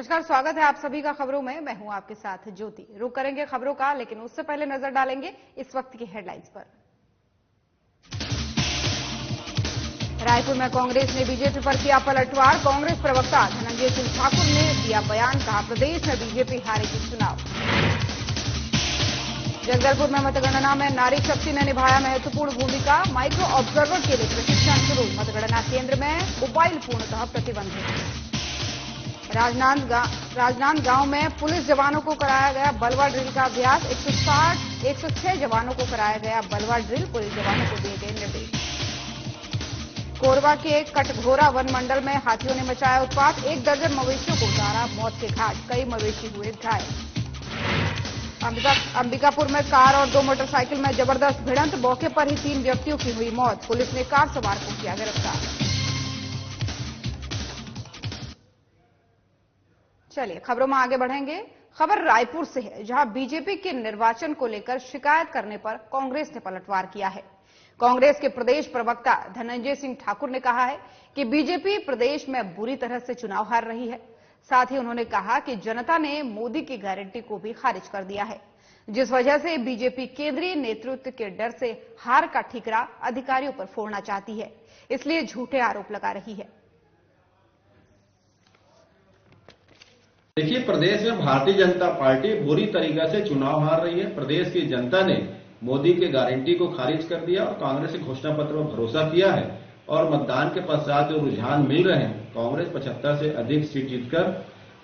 नमस्कार, स्वागत है आप सभी का खबरों में। मैं हूं आपके साथ ज्योति। रुक करेंगे खबरों का, लेकिन उससे पहले नजर डालेंगे इस वक्त की हेडलाइंस पर। रायपुर में कांग्रेस ने बीजेपी पर किया पलटवार। कांग्रेस प्रवक्ता धनंजय सिंह ठाकुर ने दिया बयान, कहा प्रदेश में बीजेपी हारेगी चुनाव। जगदलपुर में मतगणना में नारी शक्ति ने निभाया महत्वपूर्ण भूमिका। माइक्रो ऑब्जर्वर के लिए प्रशिक्षण शुरू। मतगणना केंद्र में मोबाइल पूर्णतः प्रतिबंधित। राजनांदगांव में पुलिस जवानों को कराया गया बलवा ड्रिल का अभ्यास। 106 जवानों को कराया गया बलवा ड्रिल। पुलिस जवानों को दिए गए निर्देश। कोरबा के कटघोरा वन मंडल में हाथियों ने मचाया उत्पात। 1 दर्जन मवेशियों को उतारा मौत के घाट। कई मवेशी हुए घायल। अंबिकापुर में कार और 2 मोटरसाइकिल में जबरदस्त भिड़ंत। मौके पर ही 3 व्यक्तियों की हुई मौत। पुलिस ने कार सवार को किया गिरफ्तार। चलिए खबरों में आगे बढ़ेंगे। खबर रायपुर से है, जहां बीजेपी के निर्वाचन को लेकर शिकायत करने पर कांग्रेस ने पलटवार किया है। कांग्रेस के प्रदेश प्रवक्ता धनंजय सिंह ठाकुर ने कहा है कि बीजेपी प्रदेश में बुरी तरह से चुनाव हार रही है। साथ ही उन्होंने कहा कि जनता ने मोदी की गारंटी को भी खारिज कर दिया है, जिस वजह से बीजेपी केंद्रीय नेतृत्व के डर से हार का ठिकरा अधिकारियों पर फोड़ना चाहती है, इसलिए झूठे आरोप लगा रही है। देखिए, प्रदेश में भारतीय जनता पार्टी बुरी तरीके से चुनाव हार रही है। प्रदेश की जनता ने मोदी के गारंटी को खारिज कर दिया और कांग्रेस के घोषणा पत्र पर भरोसा किया है और मतदान के पश्चात जो रुझान मिल रहे हैं, कांग्रेस 75 से अधिक सीट जीतकर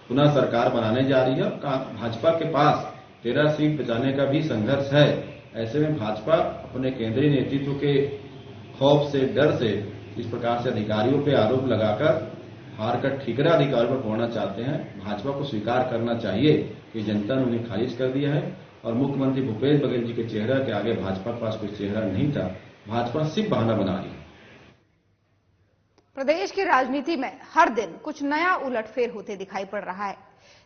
पुनः सरकार बनाने जा रही है। भाजपा के पास 13 सीट बचाने का भी संघर्ष है। ऐसे में भाजपा अपने केंद्रीय नेतृत्व के खौफ से, डर से इस प्रकार से अधिकारियों पर आरोप लगाकर हार का ठिकरा अधिकारियों पर फोड़ना चाहते हैं। भाजपा को स्वीकार करना चाहिए कि जनता ने उन्हें खारिज कर दिया है और मुख्यमंत्री भूपेश बघेल जी के चेहरा के आगे भाजपा के पास कोई चेहरा नहीं था। भाजपा सिर्फ बहाना बना रही है। प्रदेश की राजनीति में हर दिन कुछ नया उलटफेर होते दिखाई पड़ रहा है।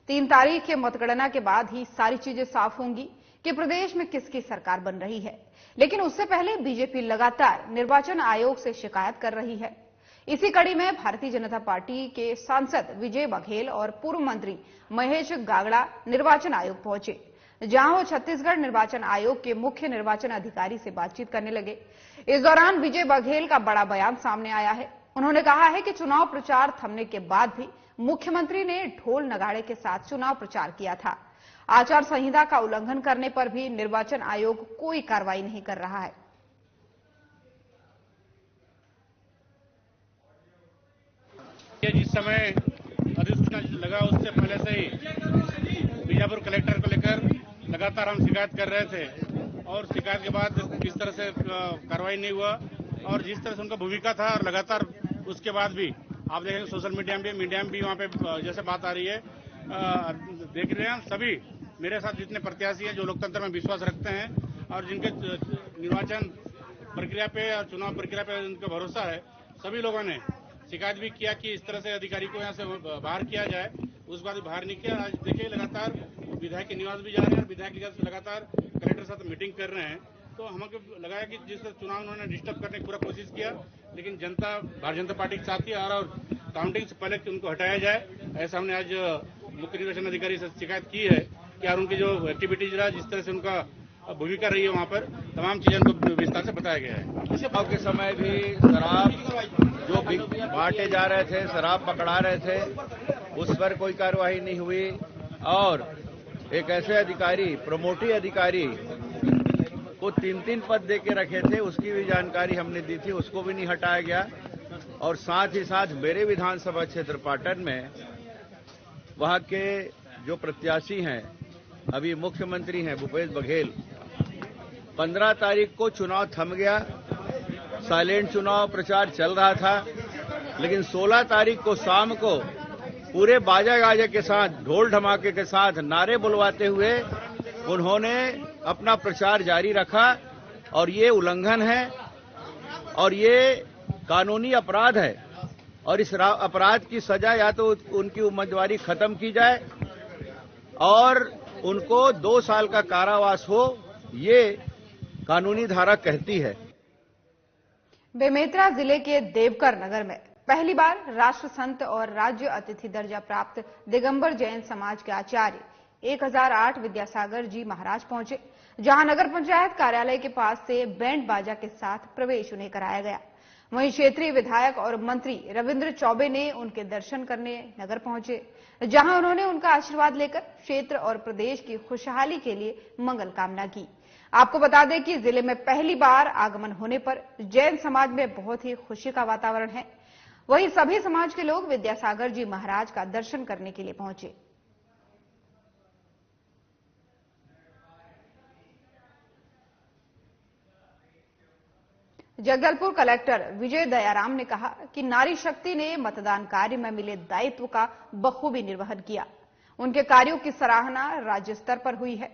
3 तारीख के मतगणना के बाद ही सारी चीजें साफ होंगी कि प्रदेश में किसकी सरकार बन रही है। लेकिन उससे पहले बीजेपी लगातार निर्वाचन आयोग से शिकायत कर रही है। इसी कड़ी में भारतीय जनता पार्टी के सांसद विजय बघेल और पूर्व मंत्री महेश गागड़ा निर्वाचन आयोग पहुंचे, जहां वो छत्तीसगढ़ निर्वाचन आयोग के मुख्य निर्वाचन अधिकारी से बातचीत करने लगे। इस दौरान विजय बघेल का बड़ा बयान सामने आया है। उन्होंने कहा है कि चुनाव प्रचार थमने के बाद भी मुख्यमंत्री ने ढोल नगाड़े के साथ चुनाव प्रचार किया था। आचार संहिता का उल्लंघन करने पर भी निर्वाचन आयोग कोई कार्रवाई नहीं कर रहा है। जिस समय अधिसूचना लगा उससे पहले से ही बीजापुर कलेक्टर को लेकर लगातार हम शिकायत कर रहे थे और शिकायत के बाद किस तरह से कार्रवाई नहीं हुआ और जिस तरह से उनका भूमिका था और लगातार उसके बाद भी आप देखेंगे सोशल मीडिया में भी वहाँ पे जैसे बात आ रही है, देख रहे हैं सभी मेरे साथ जितने प्रत्याशी हैं जो लोकतंत्र में विश्वास रखते हैं और जिनके निर्वाचन प्रक्रिया पे और चुनाव प्रक्रिया पे उनका भरोसा है, सभी लोगों ने शिकायत भी किया कि इस तरह से अधिकारी को यहाँ से बाहर किया जाए। उस बात बाहर नहीं किया। आज देखिए लगातार विधायक के निवास भी जा रहे हैं और विधायक के लगातार कलेक्टर के साथ मीटिंग कर रहे हैं। तो हमको लगाया कि जिस चुनाव उन्होंने डिस्टर्ब करने की पूरा कोशिश किया, लेकिन जनता भारतीय जनता पार्टी के साथ ही और काउंटिंग से पहले उनको हटाया जाए, ऐसा हमने आज मुख्य निर्वाचन अधिकारी से शिकायत की है कि यार उनकी जो एक्टिविटीज रहा, जिस तरह से उनका भूमिका रही है, वहाँ पर तमाम चीजें उनको विस्तार से बताया गया है। इस के समय भी शराब जो बांटे जा रहे थे, शराब पकड़ा रहे थे, उस पर कोई कार्रवाई नहीं हुई और एक ऐसे अधिकारी, प्रमोटी अधिकारी को 3-3 पद दे के रखे थे, उसकी भी जानकारी हमने दी थी, उसको भी नहीं हटाया गया। और साथ ही साथ मेरे विधानसभा क्षेत्र पाटन में वहां के जो प्रत्याशी हैं, अभी मुख्यमंत्री हैं भूपेश बघेल, 15 तारीख को चुनाव थम गया, साइलेंट चुनाव प्रचार चल रहा था, लेकिन 16 तारीख को शाम को पूरे बाजा गाजे के साथ, ढोल धमाके के साथ नारे बुलवाते हुए उन्होंने अपना प्रचार जारी रखा और ये उल्लंघन है और ये कानूनी अपराध है और इस अपराध की सजा या तो उनकी उम्मीदवारी खत्म की जाए और उनको 2 साल का कारावास हो, ये कानूनी धारा कहती है। बेमेतरा जिले के देवकर नगर में पहली बार राष्ट्र संत और राज्य अतिथि दर्जा प्राप्त दिगंबर जैन समाज के आचार्य 1008 विद्यासागर जी महाराज पहुंचे, जहां नगर पंचायत कार्यालय के पास से बैंड बाजा के साथ प्रवेश उन्हें कराया गया। वहीं क्षेत्रीय विधायक और मंत्री रविंद्र चौबे ने उनके दर्शन करने नगर पहुंचे, जहां उन्होंने उनका आशीर्वाद लेकर क्षेत्र और प्रदेश की खुशहाली के लिए मंगल कामना की। आपको बता दें कि जिले में पहली बार आगमन होने पर जैन समाज में बहुत ही खुशी का वातावरण है। वहीं सभी समाज के लोग विद्यासागर जी महाराज का दर्शन करने के लिए पहुंचे। जगदलपुर कलेक्टर विजय दयाराम ने कहा कि नारी शक्ति ने मतदान कार्य में मिले दायित्व का बखूबी निर्वहन किया। उनके कार्यों की सराहना राज्य स्तर पर हुई है।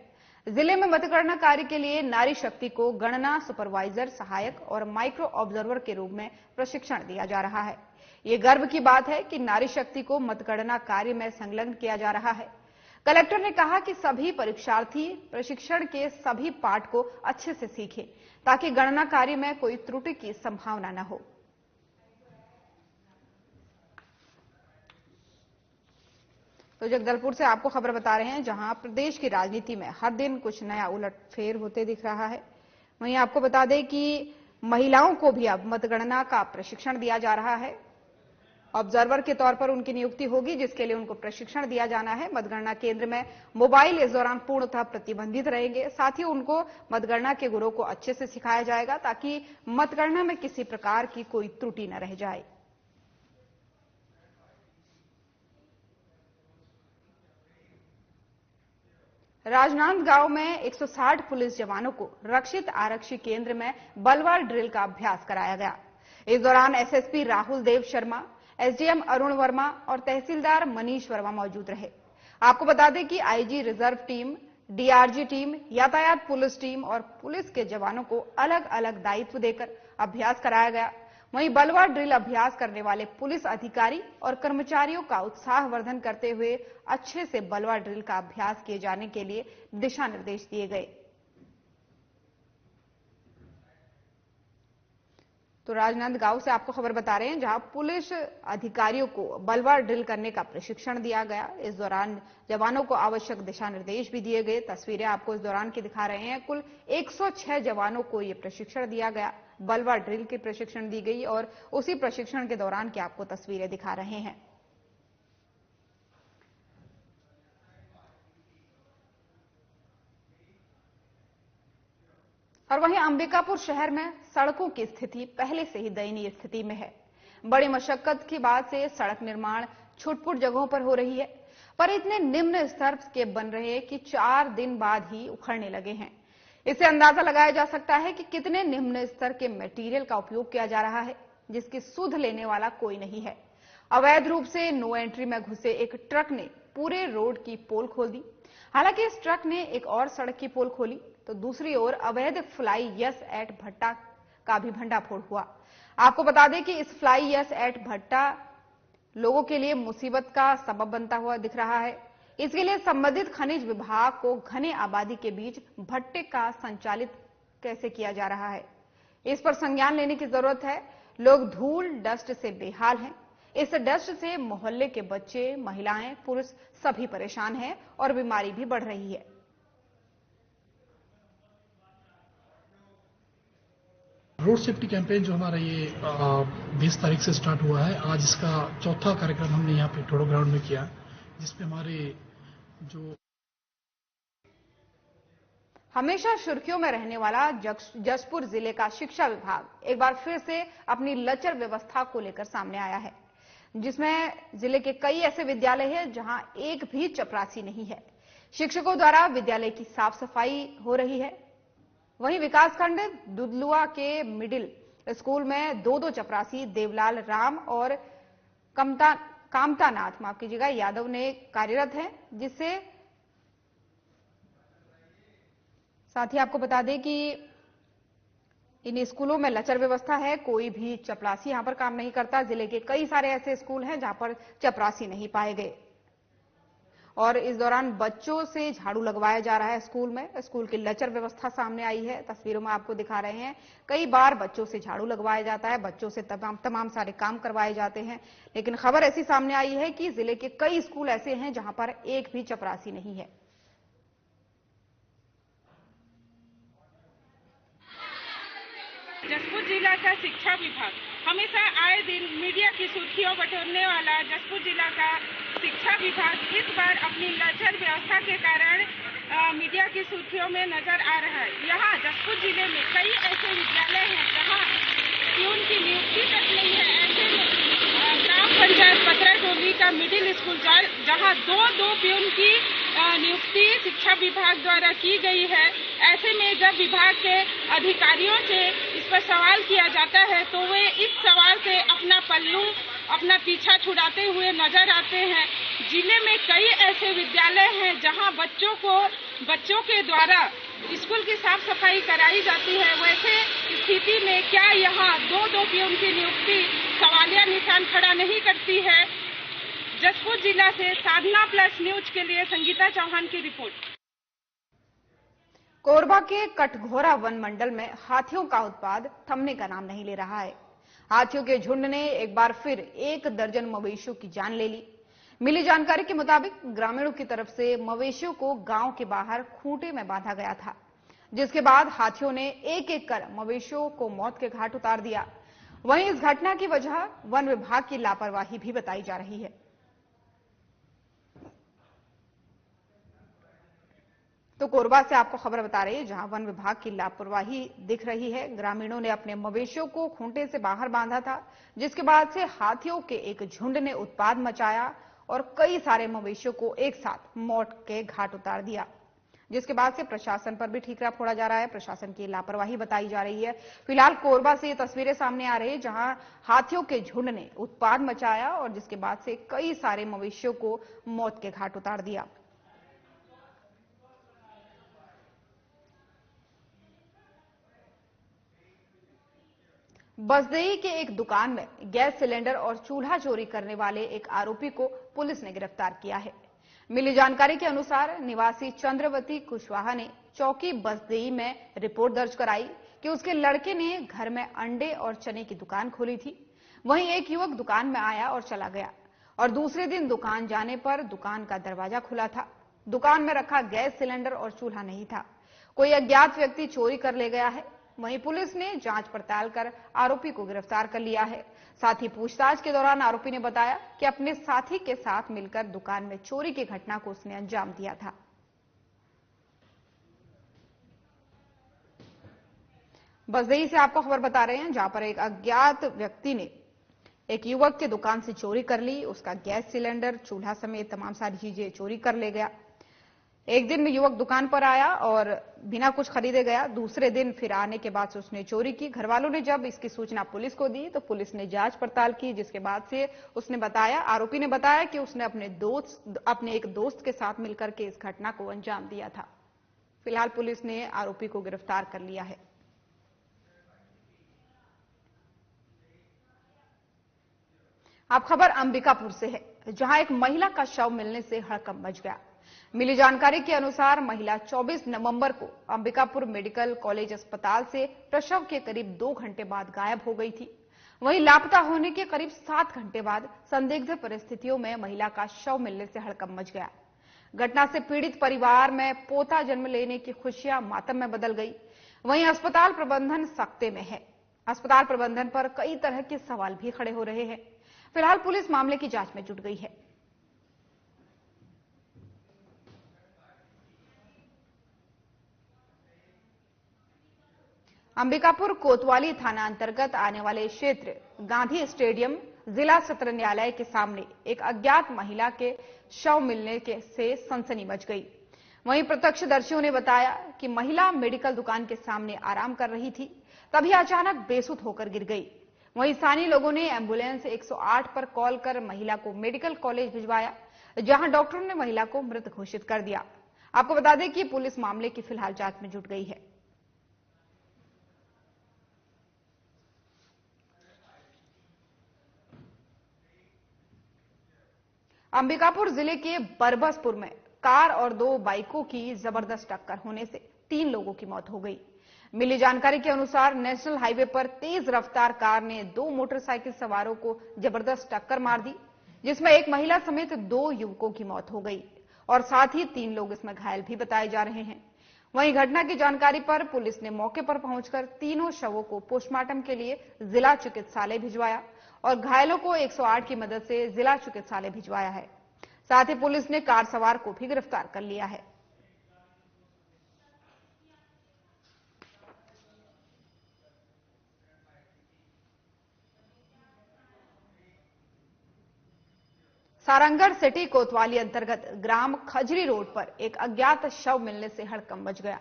जिले में मतगणना कार्य के लिए नारी शक्ति को गणना सुपरवाइजर, सहायक और माइक्रो ऑब्जर्वर के रूप में प्रशिक्षण दिया जा रहा है। ये गर्व की बात है कि नारी शक्ति को मतगणना कार्य में संलग्न किया जा रहा है। कलेक्टर ने कहा कि सभी परीक्षार्थी प्रशिक्षण के सभी पाठ को अच्छे से सीखें, ताकि गणना कार्य में कोई त्रुटि की संभावना न हो। तो जगदलपुर से आपको खबर बता रहे हैं, जहां प्रदेश की राजनीति में हर दिन कुछ नया उलटफेर होते दिख रहा है। वहीं आपको बता दें कि महिलाओं को भी अब मतगणना का प्रशिक्षण दिया जा रहा है। ऑब्जर्वर के तौर पर उनकी नियुक्ति होगी, जिसके लिए उनको प्रशिक्षण दिया जाना है। मतगणना केंद्र में मोबाइल इस दौरान पूर्णतः प्रतिबंधित रहेंगे। साथ ही उनको मतगणना के गुरों को अच्छे से सिखाया जाएगा, ताकि मतगणना में किसी प्रकार की कोई त्रुटि न रह जाए। राजनांदगांव में 160 पुलिस जवानों को रक्षित आरक्षी केंद्र में बलवार ड्रिल का अभ्यास कराया गया। इस दौरान एसएसपी राहुल देव शर्मा, एसडीएम अरुण वर्मा और तहसीलदार मनीष वर्मा मौजूद रहे। आपको बता दें कि IG reserve team, DRG team, यातायात पुलिस टीम और पुलिस के जवानों को अलग अलग दायित्व देकर अभ्यास कराया गया। वहीं बलवार ड्रिल अभ्यास करने वाले पुलिस अधिकारी और कर्मचारियों का उत्साहवर्धन करते हुए अच्छे से बलवार ड्रिल का अभ्यास किए जाने के लिए दिशा निर्देश दिए गए। तो राजनांदगांव से आपको खबर बता रहे हैं, जहां पुलिस अधिकारियों को बलवार ड्रिल करने का प्रशिक्षण दिया गया। इस दौरान जवानों को आवश्यक दिशा निर्देश भी दिए गए। तस्वीरें आपको इस दौरान की दिखा रहे हैं। कुल 106 जवानों को यह प्रशिक्षण दिया गया, बलवार ड्रिल की प्रशिक्षण दी गई और उसी प्रशिक्षण के दौरान की आपको तस्वीरें दिखा रहे हैं। और वहीं अंबिकापुर शहर में सड़कों की स्थिति पहले से ही दयनीय स्थिति में है। बड़ी मशक्कत के बाद से सड़क निर्माण छुटपुट जगहों पर हो रही है, पर इतने निम्न स्तर के बन रहे हैं कि 4 दिन बाद ही उखड़ने लगे हैं। इससे अंदाजा लगाया जा सकता है कि कितने निम्न स्तर के मटेरियल का उपयोग किया जा रहा है, जिसकी सुध लेने वाला कोई नहीं है। अवैध रूप से नो एंट्री में घुसे एक ट्रक ने पूरे रोड की पोल खोल दी। हालांकि इस ट्रक ने एक और सड़क की पोल खोली, तो दूसरी ओर अवैध फ्लाई यस एट भट्टा का भी भंडाफोड़ हुआ। आपको बता दें कि इस फ्लाई यस एट भट्टा लोगों के लिए मुसीबत का सबब बनता हुआ दिख रहा है। इसके लिए संबंधित खनिज विभाग को घने आबादी के बीच भट्टे का संचालित कैसे किया जा रहा है, इस पर संज्ञान लेने की जरूरत है। लोग धूल डस्ट से बेहाल हैं। इस डस्ट से मोहल्ले के बच्चे, महिलाएं, पुरुष सभी परेशान हैं और बीमारी भी बढ़ रही है। रोड सेफ्टी कैंपेन जो हमारा ये 20 तारीख से स्टार्ट हुआ है, आज इसका चौथा कार्यक्रम हमने यहाँ पे ठोडो ग्राउंड में किया, जिसपे हमारे जो हमेशा सुर्खियों में रहने वाला जशपुर जिले का शिक्षा विभाग एक बार फिर से अपनी लचर व्यवस्था को लेकर सामने आया है, जिसमें जिले के कई ऐसे विद्यालय हैं जहां एक भी चपरासी नहीं है। शिक्षकों द्वारा विद्यालय की साफ सफाई हो रही है। वहीं विकासखंड दुधलुआ के मिडिल स्कूल में 2 चपरासी देवलाल राम और कामतानाथ माफ कीजिएगा यादव ने कार्यरत हैं, जिससे साथ ही आपको बता दें कि इन स्कूलों में लचर व्यवस्था है, कोई भी चपरासी यहां पर काम नहीं करता। जिले के कई सारे ऐसे स्कूल हैं जहां पर चपरासी नहीं पाए गए और इस दौरान बच्चों से झाड़ू लगवाया जा रहा है स्कूल में। स्कूल की लचर व्यवस्था सामने आई है, तस्वीरों में आपको दिखा रहे हैं। कई बार बच्चों से झाड़ू लगवाया जाता है, बच्चों से तमाम सारे काम करवाए जाते हैं, लेकिन खबर ऐसी सामने आई है कि जिले के कई स्कूल ऐसे हैं जहां पर एक भी चपरासी नहीं है। जसपुर जिला का शिक्षा विभाग हमेशा आए दिन मीडिया की सुर्खियों बटोरने वाला जसपुर जिला का शिक्षा विभाग इस बार अपनी लचर व्यवस्था के कारण मीडिया की सुर्खियों में नजर आ रहा है। यहाँ जसपुर जिले में कई ऐसे विद्यालय हैं जहाँ प्यून की नियुक्ति तक नहीं है। ऐसे में ग्राम पंचायत पतराटोली का मिडिल स्कूल जहाँ दो प्यून की नियुक्ति शिक्षा विभाग द्वारा की गई है, ऐसे में जब विभाग के अधिकारियों से इस पर सवाल किया जाता है तो वे इस सवाल से अपना पीछा छुड़ाते हुए नजर आते हैं। जिले में कई ऐसे विद्यालय हैं जहां बच्चों के द्वारा स्कूल की साफ सफाई कराई जाती है। वैसे स्थिति में क्या यहाँ दो प्यून की नियुक्ति सवालिया निशान खड़ा नहीं करती है? जसपुर जिला से साधना प्लस न्यूज के लिए संगीता चौहान की रिपोर्ट। कोरबा के कटघोरा वन मंडल में हाथियों का उत्पात थमने का नाम नहीं ले रहा है। हाथियों के झुंड ने एक बार फिर 1 दर्जन मवेशियों की जान ले ली। मिली जानकारी के मुताबिक ग्रामीणों की तरफ से मवेशियों को गांव के बाहर खूंटे में बांधा गया था, जिसके बाद हाथियों ने एक एक कर मवेशियों को मौत के घाट उतार दिया। वहीं इस घटना की वजह वन विभाग की लापरवाही भी बताई जा रही है। तो कोरबा से आपको खबर बता रही है जहां वन विभाग की लापरवाही दिख रही है। ग्रामीणों ने अपने मवेशियों को खूंटे से बाहर बांधा था, जिसके बाद से हाथियों के एक झुंड ने उत्पात मचाया और कई सारे मवेशियों को एक साथ मौत के घाट उतार दिया, जिसके बाद से प्रशासन पर भी ठीकरा फोड़ा जा रहा है। प्रशासन की लापरवाही बताई जा रही है। फिलहाल कोरबा से ये तस्वीरें सामने आ रही है जहां हाथियों के झुंड ने उत्पात मचाया और जिसके बाद से कई सारे मवेशियों को मौत के घाट उतार दिया। बसदेई के एक दुकान में गैस सिलेंडर और चूल्हा चोरी करने वाले एक आरोपी को पुलिस ने गिरफ्तार किया है। मिली जानकारी के अनुसार निवासी चंद्रवती कुशवाहा ने चौकी बसदेई में रिपोर्ट दर्ज कराई कि उसके लड़के ने घर में अंडे और चने की दुकान खोली थी। वहीं एक युवक दुकान में आया और चला गया और दूसरे दिन दुकान जाने पर दुकान का दरवाजा खुला था। दुकान में रखा गैस सिलेंडर और चूल्हा नहीं था। कोई अज्ञात व्यक्ति चोरी कर ले गया है। वहीं पुलिस ने जांच पड़ताल कर आरोपी को गिरफ्तार कर लिया है। साथ ही पूछताछ के दौरान आरोपी ने बताया कि अपने साथी के साथ मिलकर दुकान में चोरी की घटना को उसने अंजाम दिया था। बसदेई से आपको खबर बता रहे हैं जहां पर एक अज्ञात व्यक्ति ने एक युवक के दुकान से चोरी कर ली। उसका गैस सिलेंडर, चूल्हा समेत तमाम सारी चीजें चोरी कर ले गया। एक दिन युवक दुकान पर आया और बिना कुछ खरीदे गया। दूसरे दिन फिर आने के बाद से उसने चोरी की। घर वालों ने जब इसकी सूचना पुलिस को दी तो पुलिस ने जांच पड़ताल की, जिसके बाद से आरोपी ने बताया कि उसने अपने एक दोस्त के साथ मिलकर के इस घटना को अंजाम दिया था। फिलहाल पुलिस ने आरोपी को गिरफ्तार कर लिया है। अब खबर अंबिकापुर से है जहां एक महिला का शव मिलने से हड़कंप मच गया। मिली जानकारी के अनुसार महिला 24 नवंबर को अंबिकापुर मेडिकल कॉलेज अस्पताल से प्रसव के करीब 2 घंटे बाद गायब हो गई थी। वहीं लापता होने के करीब 7 घंटे बाद संदिग्ध परिस्थितियों में महिला का शव मिलने से हड़कंप मच गया। घटना से पीड़ित परिवार में पोता जन्म लेने की खुशियां मातम में बदल गई। वहीं अस्पताल प्रबंधन सख्ते में है। अस्पताल प्रबंधन पर कई तरह के सवाल भी खड़े हो रहे हैं। फिलहाल पुलिस मामले की जांच में जुट गई है। अंबिकापुर कोतवाली थाना अंतर्गत आने वाले क्षेत्र गांधी स्टेडियम जिला सत्र न्यायालय के सामने एक अज्ञात महिला के शव मिलने से सनसनी मच गई। वहीं प्रत्यक्षदर्शियों ने बताया कि महिला मेडिकल दुकान के सामने आराम कर रही थी, तभी अचानक बेसुध होकर गिर गई। वहीं स्थानीय लोगों ने एम्बुलेंस 108 पर कॉल कर महिला को मेडिकल कॉलेज भिजवाया, जहां डॉक्टरों ने महिला को मृत घोषित कर दिया। आपको बता दें कि पुलिस मामले की फिलहाल जांच में जुट गई है। अंबिकापुर जिले के बरबसपुर में कार और 2 बाइकों की जबरदस्त टक्कर होने से 3 लोगों की मौत हो गई। मिली जानकारी के अनुसार नेशनल हाईवे पर तेज रफ्तार कार ने 2 मोटरसाइकिल सवारों को जबरदस्त टक्कर मार दी, जिसमें एक महिला समेत 2 युवकों की मौत हो गई और साथ ही 3 लोग इसमें घायल भी बताए जा रहे हैं। वहीं घटना की जानकारी पर पुलिस ने मौके पर पहुंचकर तीनों शवों को पोस्टमार्टम के लिए जिला चिकित्सालय भिजवाया और घायलों को 108 की मदद से जिला चिकित्सालय भिजवाया है। साथ ही पुलिस ने कार सवार को भी गिरफ्तार कर लिया है। सारंगढ़ सिटी कोतवाली अंतर्गत ग्राम खजरी रोड पर एक अज्ञात शव मिलने से हड़कंप मच गया।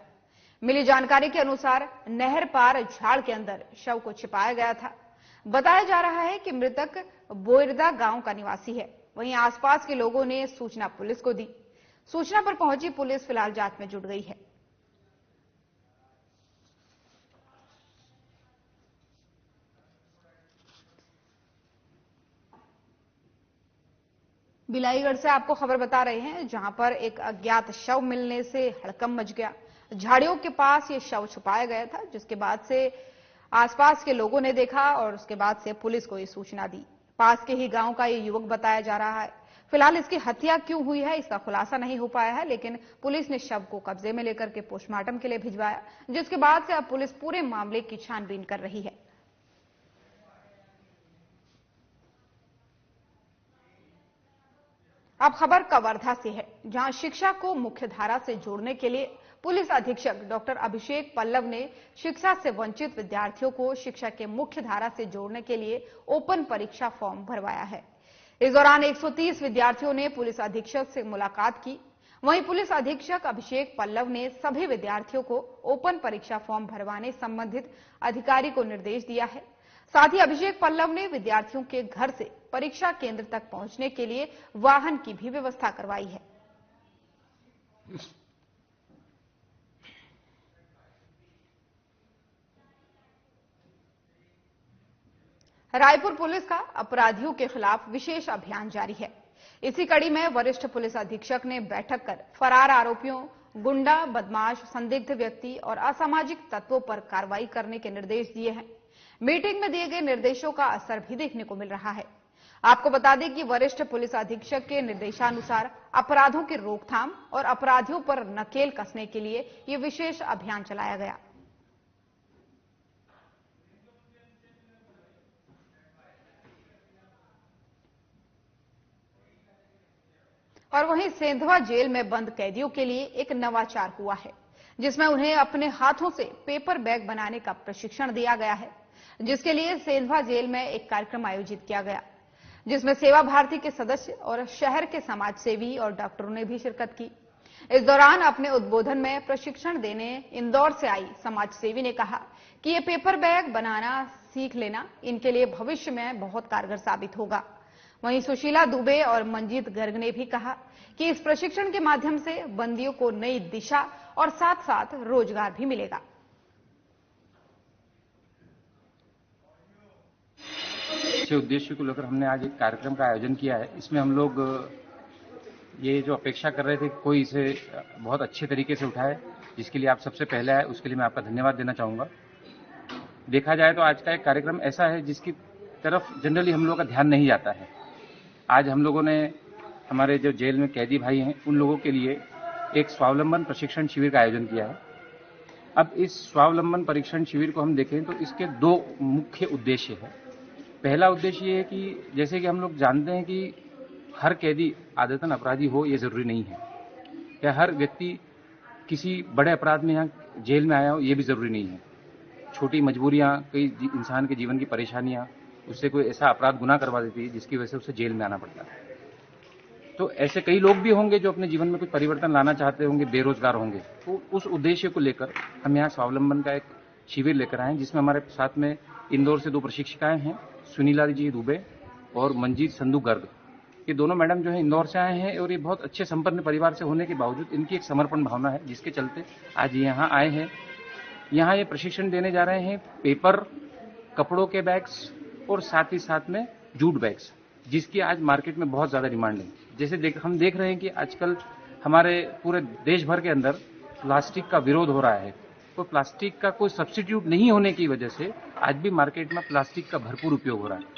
मिली जानकारी के अनुसार नहर पार झाड़ के अंदर शव को छिपाया गया था। बताया जा रहा है कि मृतक बोयरदा गांव का निवासी है। वहीं आसपास के लोगों ने सूचना पुलिस को दी। सूचना पर पहुंची पुलिस फिलहाल जांच में जुट गई है। बिलाईगढ़ से आपको खबर बता रहे हैं, जहां पर एक अज्ञात शव मिलने से हड़कंप मच गया। झाड़ियों के पास ये शव छुपाया गया था, जिसके बाद से आसपास के लोगों ने देखा और उसके बाद से पुलिस को ये सूचना दी। पास के ही गांव का ये युवक बताया जा रहा है। फिलहाल इसकी हत्या क्यों हुई है, इसका खुलासा नहीं हो पाया है, लेकिन पुलिस ने शव को कब्जे में लेकर के पोस्टमार्टम के लिए भिजवाया, जिसके बाद से अब पुलिस पूरे मामले की छानबीन कर रही है। अब खबर कवर्धा से है, जहां शिक्षा को मुख्यधारा से जोड़ने के लिए पुलिस अधीक्षक डॉक्टर अभिषेक पल्लव ने शिक्षा से वंचित विद्यार्थियों को शिक्षा के मुख्य धारा से जोड़ने के लिए ओपन परीक्षा फॉर्म भरवाया है। इस दौरान 130 विद्यार्थियों ने पुलिस अधीक्षक से मुलाकात की। वहीं पुलिस अधीक्षक अभिषेक पल्लव ने सभी विद्यार्थियों को ओपन परीक्षा फॉर्म भरवाने संबंधित अधिकारी को निर्देश दिया है। साथ ही अभिषेक पल्लव ने विद्यार्थियों के घर से परीक्षा केंद्र तक पहुंचने के लिए वाहन की भी व्यवस्था करवाई है। रायपुर पुलिस का अपराधियों के खिलाफ विशेष अभियान जारी है। इसी कड़ी में वरिष्ठ पुलिस अधीक्षक ने बैठक कर फरार आरोपियों, गुंडा, बदमाश, संदिग्ध व्यक्ति और असामाजिक तत्वों पर कार्रवाई करने के निर्देश दिए हैं। मीटिंग में दिए गए निर्देशों का असर भी देखने को मिल रहा है। आपको बता दें कि वरिष्ठ पुलिस अधीक्षक के निर्देशानुसार अपराधों की रोकथाम और अपराधियों पर नकेल कसने के लिए यह विशेष अभियान चलाया गया। और वहीं सेंधवा जेल में बंद कैदियों के लिए एक नवाचार हुआ है, जिसमें उन्हें अपने हाथों से पेपर बैग बनाने का प्रशिक्षण दिया गया है, जिसके लिए सेंधवा जेल में एक कार्यक्रम आयोजित किया गया, जिसमें सेवा भारती के सदस्य और शहर के समाज सेवी और डॉक्टरों ने भी शिरकत की। इस दौरान अपने उद्बोधन में प्रशिक्षण देने इंदौर से आई समाज सेवी ने कहा कि ये पेपर बैग बनाना सीख लेना इनके लिए भविष्य में बहुत कारगर साबित होगा। वहीं सुशीला दुबे और मंजीत गर्ग ने भी कहा कि इस प्रशिक्षण के माध्यम से बंदियों को नई दिशा और साथ साथ रोजगार भी मिलेगा। इस उद्देश्य को लेकर हमने आज एक कार्यक्रम का आयोजन किया है। इसमें हम लोग ये जो अपेक्षा कर रहे थे कोई इसे बहुत अच्छे तरीके से उठाए, जिसके लिए आप सबसे पहले आए, उसके लिए मैं आपका धन्यवाद देना चाहूंगा। देखा जाए तो आज का एक कार्यक्रम ऐसा है जिसकी तरफ जनरली हम लोगों का ध्यान नहीं जाता है। आज हम लोगों ने हमारे जो जेल में कैदी भाई हैं उन लोगों के लिए एक स्वावलंबन प्रशिक्षण शिविर का आयोजन किया है। अब इस स्वावलंबन परीक्षण शिविर को हम देखें तो इसके 2 मुख्य उद्देश्य है। पहला उद्देश्य ये है कि जैसे कि हम लोग जानते हैं कि हर कैदी आदतन अपराधी हो ये जरूरी नहीं है, या हर व्यक्ति किसी बड़े अपराध में यहाँ जेल में आया हो ये भी जरूरी नहीं है। छोटी मजबूरियाँ, कई इंसान के जीवन की परेशानियाँ उससे कोई ऐसा अपराध गुनाह करवा देती है जिसकी वजह से उसे जेल में आना पड़ता है। तो ऐसे कई लोग भी होंगे जो अपने जीवन में कुछ परिवर्तन लाना चाहते होंगे, बेरोजगार होंगे। तो उस उद्देश्य को लेकर हम यहाँ स्वावलंबन का एक शिविर लेकर आए हैं, जिसमें हमारे साथ में इंदौर से 2 प्रशिक्षिकाएं हैं, सुनीला जी दुबे और मंजीत संधू गर्ग। ये दोनों मैडम जो है इंदौर से आए हैं और ये बहुत अच्छे संपन्न परिवार से होने के बावजूद इनकी एक समर्पण भावना है, जिसके चलते आज यहाँ आए हैं। यहाँ ये प्रशिक्षण देने जा रहे हैं पेपर, कपड़ों के बैग्स और साथ ही साथ में जूट बैग्स, जिसकी आज मार्केट में बहुत ज्यादा डिमांड है। जैसे हम देख रहे हैं कि आजकल हमारे पूरे देश भर के अंदर प्लास्टिक का विरोध हो रहा है, तो प्लास्टिक का कोई सब्स्टिट्यूट नहीं होने की वजह से आज भी मार्केट में प्लास्टिक का भरपूर उपयोग हो रहा है।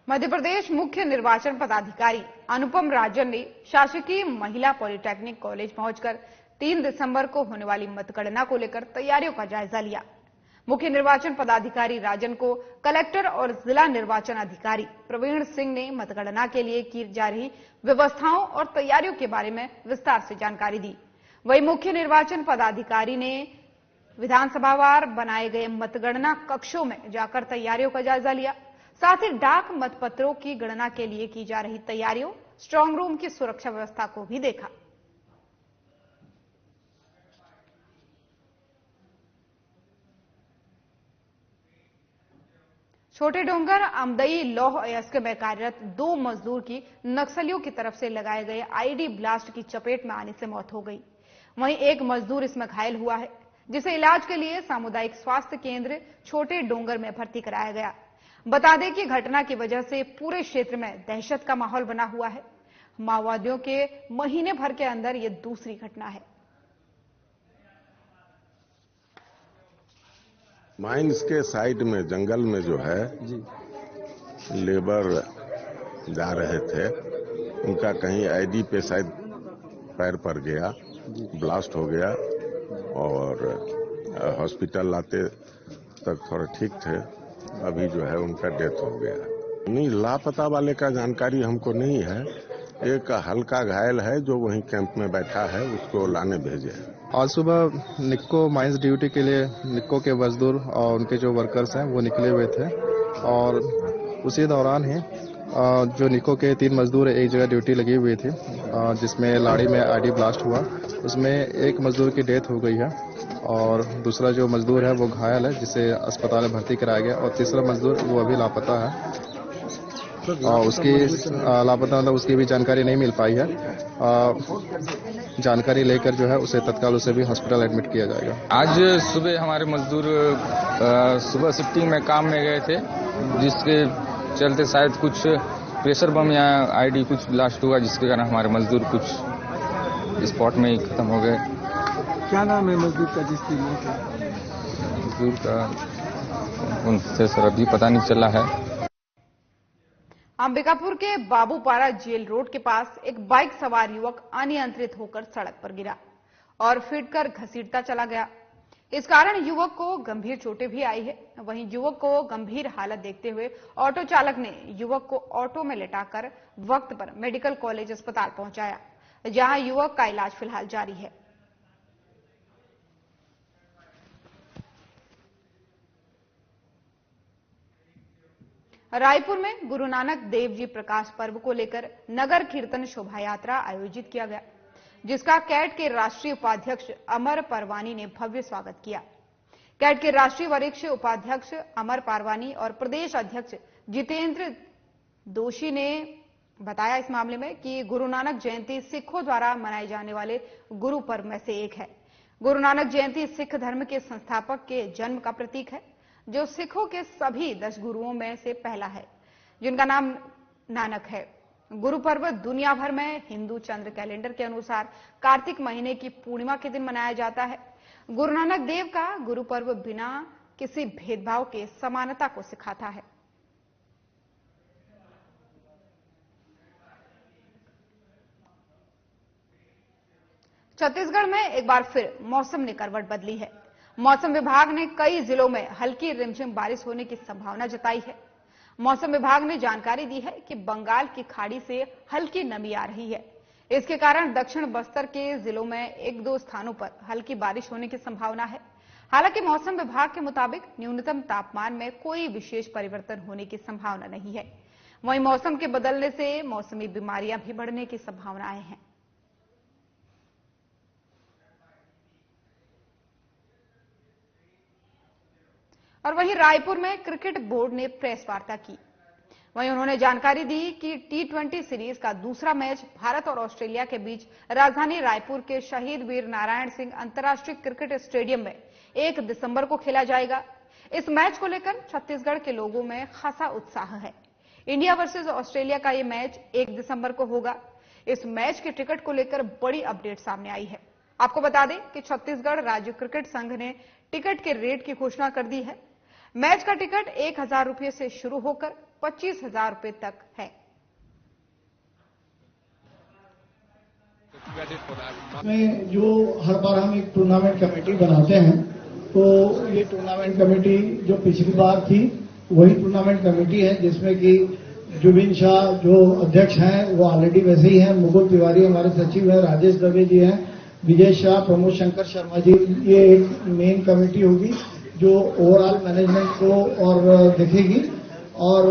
मध्य प्रदेश मुख्य निर्वाचन पदाधिकारी अनुपम राजन ने शासकीय महिला पॉलिटेक्निक कॉलेज पहुंचकर 3 दिसंबर को होने वाली मतगणना को लेकर तैयारियों का जायजा लिया। मुख्य निर्वाचन पदाधिकारी राजन को कलेक्टर और जिला निर्वाचन अधिकारी प्रवीण सिंह ने मतगणना के लिए की जा रही व्यवस्थाओं और तैयारियों के बारे में विस्तार से जानकारी दी। वहीं मुख्य निर्वाचन पदाधिकारी ने विधानसभावार बनाए गए मतगणना कक्षों में जाकर तैयारियों का जायजा लिया। साथ ही डाक मतपत्रों की गणना के लिए की जा रही तैयारियों, स्ट्रांग रूम की सुरक्षा व्यवस्था को भी देखा। छोटे डोंगर अमदई लौह अयस्क में कार्यरत 2 मजदूर की नक्सलियों की तरफ से लगाए गए आईडी ब्लास्ट की चपेट में आने से मौत हो गई। वहीं एक मजदूर इसमें घायल हुआ है, जिसे इलाज के लिए सामुदायिक स्वास्थ्य केंद्र छोटे डोंगर में भर्ती कराया गया। बता दें कि घटना की वजह से पूरे क्षेत्र में दहशत का माहौल बना हुआ है। माओवादियों के महीने भर के अंदर यह दूसरी घटना है। माइंस के साइड में जंगल में जो है लेबर जा रहे थे, उनका कहीं आईडी पे शायद पैर पर गया, ब्लास्ट हो गया और हॉस्पिटल लाते तक थोड़ा ठीक थे, अभी जो है उनका डेथ हो गया। नहीं, लापता वाले का जानकारी हमको नहीं है। एक हल्का घायल है जो वहीं कैंप में बैठा है, उसको लाने भेजे हैं। आज सुबह निक्को माइंस ड्यूटी के लिए निक्को के मजदूर और उनके जो वर्कर्स हैं वो निकले हुए थे और उसी दौरान ही जो निक्को के 3 मजदूर एक जगह ड्यूटी लगी हुई थी, जिसमें लाड़ी में आईडी ब्लास्ट हुआ। उसमें एक मजदूर की डेथ हो गई है और दूसरा जो मजदूर है वो घायल है, जिसे अस्पताल में भर्ती कराया गया और तीसरा मजदूर वो अभी लापता है और उसकी लापता मतलब उसकी भी जानकारी नहीं मिल पाई है। जानकारी लेकर जो है उसे तत्काल उसे भी हॉस्पिटल एडमिट किया जाएगा। आज सुबह हमारे मजदूर सुबह शिफ्टिंग में काम में गए थे, जिसके चलते शायद कुछ प्रेशर बम या आईडी कुछ ब्लास्ट हुआ, जिसके कारण हमारे मजदूर कुछ स्पॉट में ही खत्म हो गए। क्या नाम है मजदूर का जिसकी मौत है? मजदूर का उनसे सर अभी पता नहीं चला है। अंबिकापुर के बाबूपारा जेल रोड के पास एक बाइक सवार युवक अनियंत्रित होकर सड़क पर गिरा और फिटकर घसीटता चला गया। इस कारण युवक को गंभीर चोटें भी आई है। वहीं युवक को गंभीर हालत देखते हुए ऑटो चालक ने युवक को ऑटो में लेटाकर वक्त पर मेडिकल कॉलेज अस्पताल पहुंचाया, जहां युवक का इलाज फिलहाल जारी है। रायपुर में गुरु नानक देव जी प्रकाश पर्व को लेकर नगर कीर्तन शोभा यात्रा आयोजित किया गया, जिसका कैट के राष्ट्रीय उपाध्यक्ष अमर परवानी ने भव्य स्वागत किया। कैट के राष्ट्रीय वरिष्ठ उपाध्यक्ष अमर परवानी और प्रदेश अध्यक्ष जितेंद्र दोषी ने बताया इस मामले में कि गुरु नानक जयंती सिखों द्वारा मनाए जाने वाले गुरु पर्व में से एक है। गुरु नानक जयंती सिख धर्म के संस्थापक के जन्म का प्रतीक है, जो सिखों के सभी 10 गुरुओं में से पहला है, जिनका नाम नानक है। गुरु पर्व दुनिया भर में हिंदू चंद्र कैलेंडर के अनुसार कार्तिक महीने की पूर्णिमा के दिन मनाया जाता है। गुरु नानक देव का गुरु पर्व बिना किसी भेदभाव के समानता को सिखाता है। छत्तीसगढ़ में एक बार फिर मौसम ने करवट बदली है। मौसम विभाग ने कई जिलों में हल्की रिमझिम बारिश होने की संभावना जताई है। मौसम विभाग ने जानकारी दी है कि बंगाल की खाड़ी से हल्की नमी आ रही है। इसके कारण दक्षिण बस्तर के जिलों में 1-2 स्थानों पर हल्की बारिश होने की संभावना है। हालांकि मौसम विभाग के मुताबिक न्यूनतम तापमान में कोई विशेष परिवर्तन होने की संभावना नहीं है। वहीं मौसम के बदलने से मौसमी बीमारियां भी बढ़ने की संभावनाएं हैं। और वहीं रायपुर में क्रिकेट बोर्ड ने प्रेस वार्ता की। वहीं उन्होंने जानकारी दी कि T20 सीरीज का दूसरा मैच भारत और ऑस्ट्रेलिया के बीच राजधानी रायपुर के शहीद वीर नारायण सिंह अंतर्राष्ट्रीय क्रिकेट स्टेडियम में 1 दिसंबर को खेला जाएगा। इस मैच को लेकर छत्तीसगढ़ के लोगों में खासा उत्साह है। इंडिया वर्सेस ऑस्ट्रेलिया का यह मैच 1 दिसंबर को होगा। इस मैच के टिकट को लेकर बड़ी अपडेट सामने आई है। आपको बता दें कि छत्तीसगढ़ राज्य क्रिकेट संघ ने टिकट के रेट की घोषणा कर दी है। मैच का टिकट 1,000 रुपये से शुरू होकर 25,000 रुपये तक है। में जो हर बार हम एक टूर्नामेंट कमेटी बनाते हैं, तो ये टूर्नामेंट कमेटी जो पिछली बार थी वही टूर्नामेंट कमेटी है, जिसमें कि जुबिन शाह जो अध्यक्ष हैं वो ऑलरेडी वैसे ही हैं, मुकुल तिवारी हमारे सचिव हैं, राजेश दवे जी हैं, विजय शाह, प्रमोद शंकर शर्मा जी। ये एक मेन कमेटी होगी जो ओवरऑल मैनेजमेंट को और देखेगी, और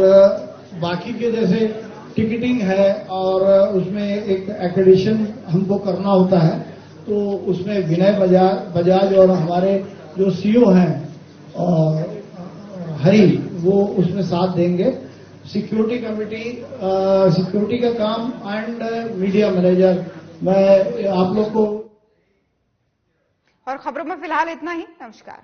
बाकी के जैसे टिकटिंग है और उसमें एक एक्रेडिशन हमको करना होता है, तो उसमें विनय बजाज और हमारे जो सीईओ हैं हरी, वो उसमें साथ देंगे। सिक्योरिटी कमेटी, सिक्योरिटी का काम एंड मीडिया मैनेजर, मैं आप लोग को। और खबरों में फिलहाल इतना ही। नमस्कार।